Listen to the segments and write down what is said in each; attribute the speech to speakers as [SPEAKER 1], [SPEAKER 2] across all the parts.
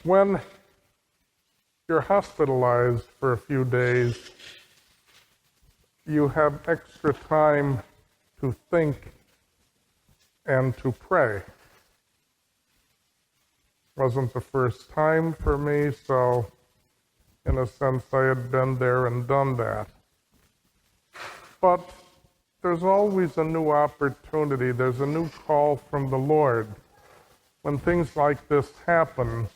[SPEAKER 1] When you're hospitalized for a few days, you have extra time to think and to pray. Wasn't the first time for me, so in a sense I had been there and done that. But there's always a new opportunity. There's a new call from the Lord. When things like this happen,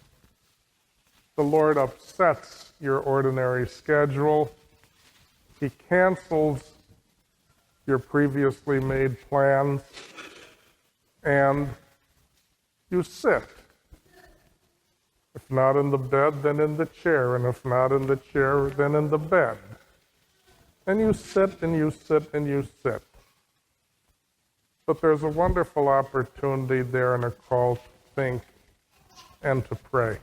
[SPEAKER 1] the Lord upsets your ordinary schedule. He cancels your previously made plans, and you sit. If not in the bed, then in the chair, and if not in the chair, then in the bed. And you sit and you sit and you sit. But there's a wonderful opportunity there and a call to think and to pray.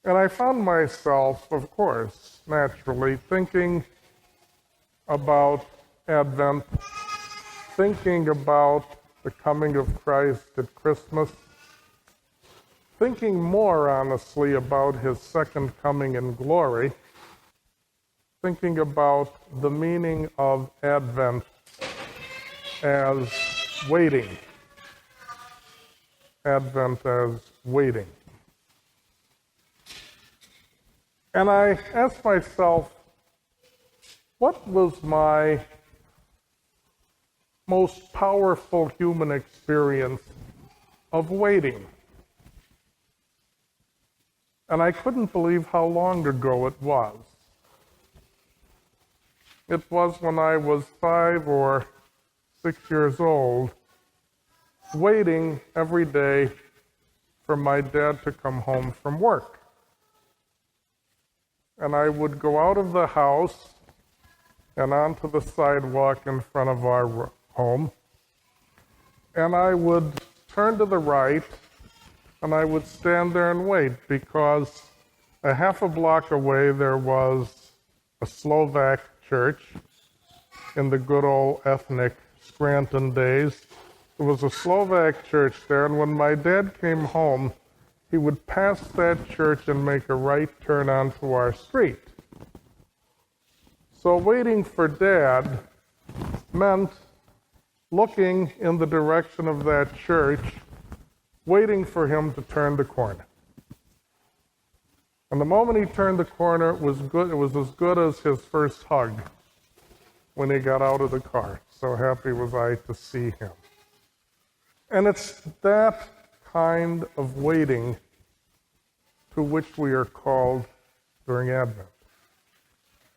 [SPEAKER 1] And I found myself, of course, naturally thinking about Advent, thinking about the coming of Christ at Christmas, thinking more honestly about his second coming in glory, thinking about the meaning of Advent as waiting. Advent as waiting. And I asked myself, what was my most powerful human experience of waiting? And I couldn't believe how long ago it was. It was when I was 5 or 6 years old, waiting every day for my dad to come home from work. And I would go out of the house and onto the sidewalk in front of our home, and I would turn to the right, and I would stand there and wait, because a half a block away there was a Slovak church in the good old ethnic Scranton days. There was a Slovak church there, and when my dad came home, he would pass that church and make a right turn onto our street. So waiting for Dad meant looking in the direction of that church, waiting for him to turn the corner. And the moment he turned the corner, it was good. It was as good as his first hug when he got out of the car. So happy was I to see him. And it's that kind of waiting to which we are called during Advent.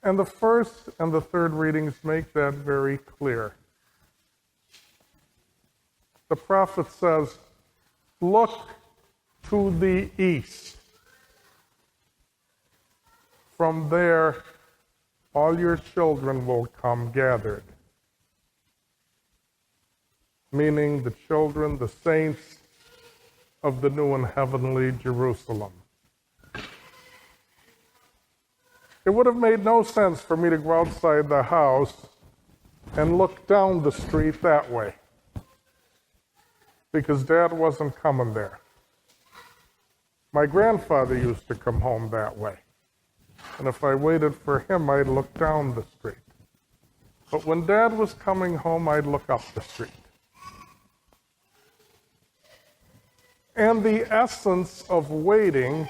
[SPEAKER 1] And the first and the third readings make that very clear. The prophet says, "Look to the east. From there, all your children will come gathered." Meaning the children, the saints of the new and heavenly Jerusalem. It would have made no sense for me to go outside the house and look down the street that way, because Dad wasn't coming there. My grandfather used to come home that way, and if I waited for him, I'd look down the street. But when Dad was coming home, I'd look up the street. And the essence of waiting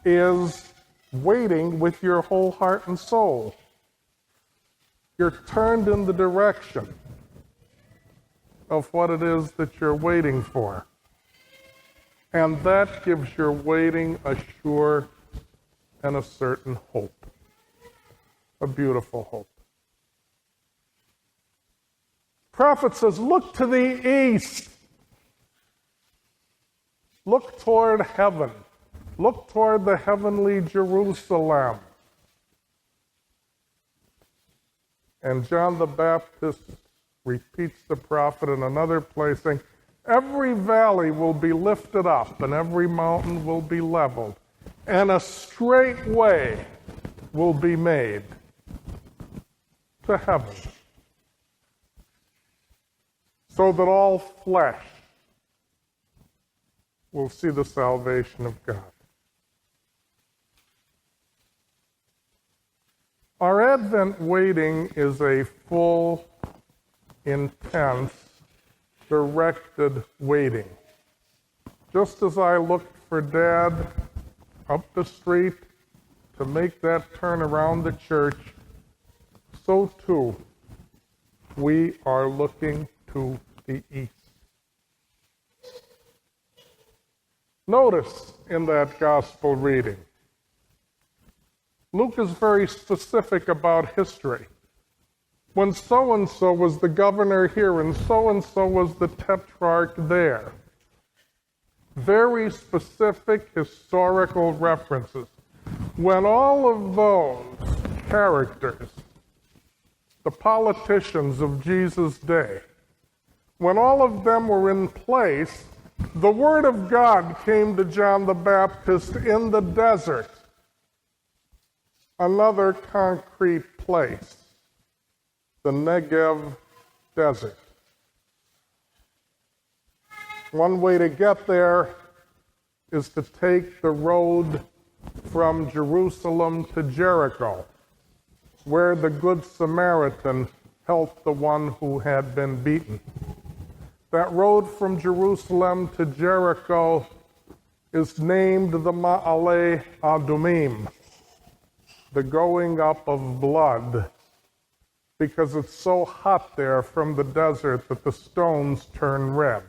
[SPEAKER 1] is waiting with your whole heart and soul. You're turned in the direction of what it is that you're waiting for. And that gives your waiting a sure and a certain hope. A beautiful hope. Prophet says, look to the east. Look toward heaven. Look toward the heavenly Jerusalem. And John the Baptist repeats the prophet in another place, saying, every valley will be lifted up, and every mountain will be leveled, and a straight way will be made to heaven, so that all flesh will see the salvation of God. Our Advent waiting is a full, intense, directed waiting. Just as I looked for Dad up the street to make that turn around the church, so too we are looking to the east. Notice in that gospel reading, Luke is very specific about history. When so-and-so was the governor here and so-and-so was the tetrarch there. Very specific historical references. When all of those characters, the politicians of Jesus' day, when all of them were in place, the Word of God came to John the Baptist in the desert, another concrete place, the Negev desert. One way to get there is to take the road from Jerusalem to Jericho, where the Good Samaritan helped the one who had been beaten. That road from Jerusalem to Jericho is named the Ma'ale Adumim, the going up of blood, because it's so hot there from the desert that the stones turn red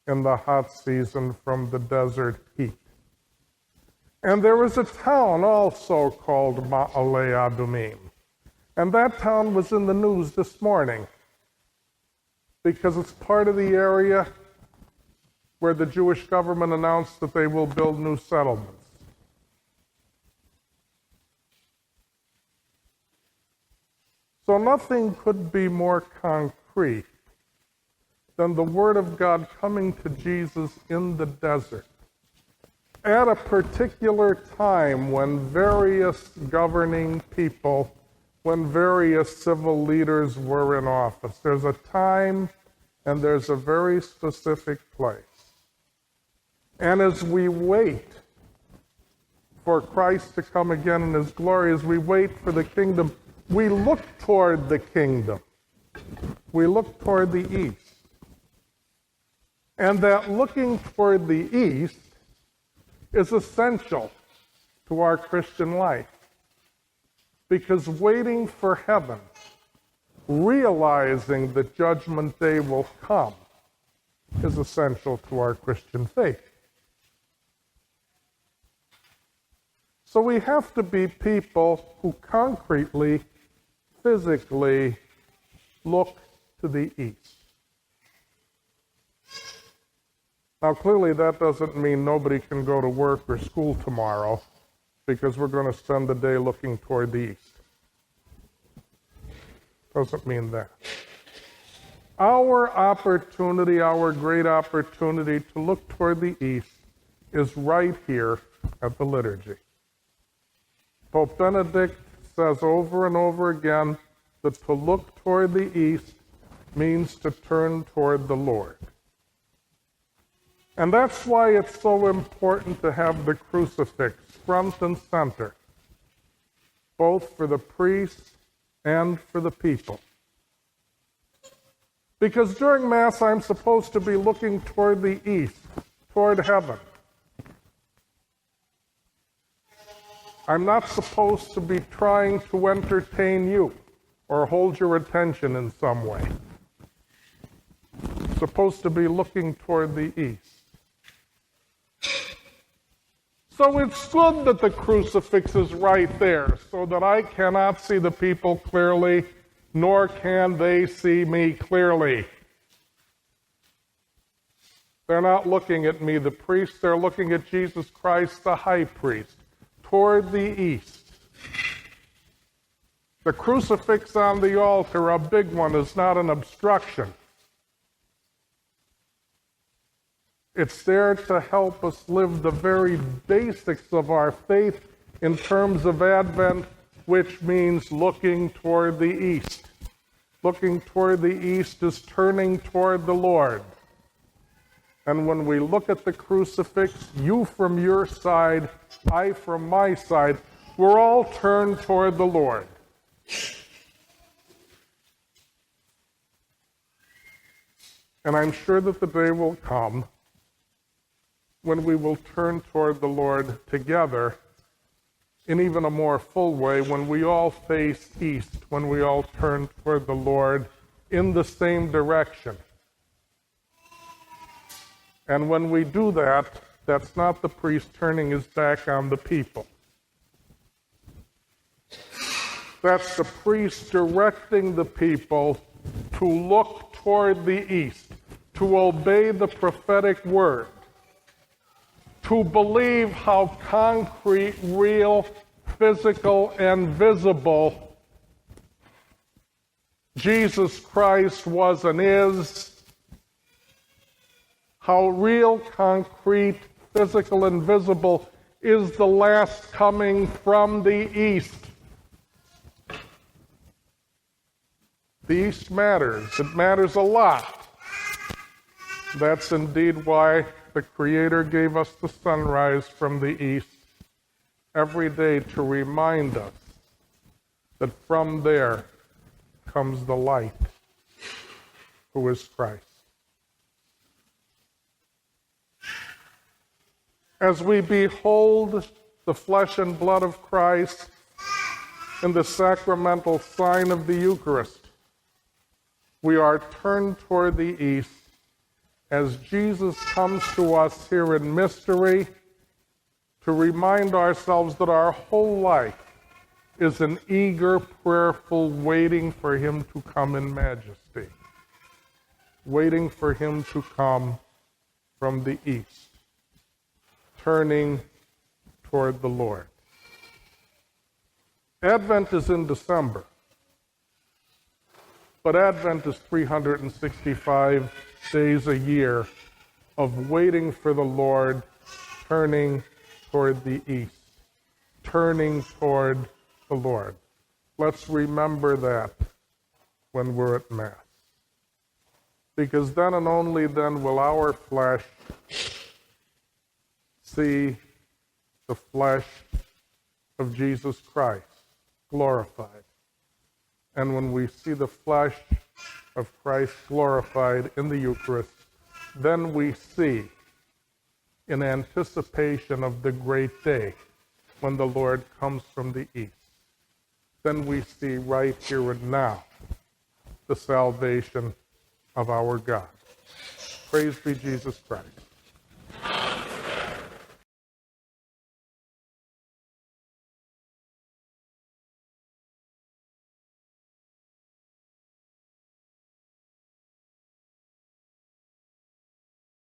[SPEAKER 1] in the hot season from the desert heat. And there is a town also called Ma'ale Adumim, and that town was in the news this morning because it's part of the area where the Jewish government announced that they will build new settlements. So nothing could be more concrete than the Word of God coming to Jesus in the desert at a particular time when various governing people, when various civil leaders were in office. There's a time and there's a very specific place. And as we wait for Christ to come again in His glory, as we wait for the kingdom, we look toward the kingdom. We look toward the east. And that looking toward the east is essential to our Christian life. Because waiting for heaven, realizing that Judgment Day will come, is essential to our Christian faith. So we have to be people who concretely, physically look to the east. Now, clearly that doesn't mean nobody can go to work or school tomorrow, because we're going to spend the day looking toward the east. Doesn't mean that. Our opportunity, our great opportunity to look toward the east is right here at the liturgy. Pope Benedict says over and over again that to look toward the east means to turn toward the Lord. And that's why it's so important to have the crucifix front and center, both for the priests and for the people. Because during Mass, I'm supposed to be looking toward the east, toward heaven. I'm not supposed to be trying to entertain you or hold your attention in some way. I'm supposed to be looking toward the east. So it's good that the crucifix is right there so that I cannot see the people clearly, nor can they see me clearly. They're not looking at me, the priest, they're looking at Jesus Christ, the high priest, toward the east. The crucifix on the altar, a big one, is not an obstruction. It's there to help us live the very basics of our faith in terms of Advent, which means looking toward the east. Looking toward the east is turning toward the Lord. And when we look at the crucifix, you from your side, I from my side, we're all turned toward the Lord. And I'm sure that the day will come when we will turn toward the Lord together in even a more full way, when we all face east, when we all turn toward the Lord in the same direction. And when we do that, that's not the priest turning his back on the people. That's the priest directing the people to look toward the east, to obey the prophetic word, to believe how concrete, real, physical, and visible Jesus Christ was and is, how real, concrete, physical, and visible is the last coming from the east. The east matters. It matters a lot. That's indeed why the Creator gave us the sunrise from the east every day to remind us that from there comes the light, who is Christ. As we behold the flesh and blood of Christ in the sacramental sign of the Eucharist, we are turned toward the east as Jesus comes to us here in mystery to remind ourselves that our whole life is an eager, prayerful waiting for him to come in majesty, waiting for him to come from the east, turning toward the Lord. Advent is in December, but Advent is 365 days a year of waiting for the Lord, turning toward the east, turning toward the Lord. Let's remember that when we're at Mass. Because then and only then will our flesh see the flesh of Jesus Christ glorified. And when we see the flesh of Christ glorified in the Eucharist, then we see, in anticipation of the great day when the Lord comes from the east, then we see right here and now the salvation of our God. Praise be Jesus Christ.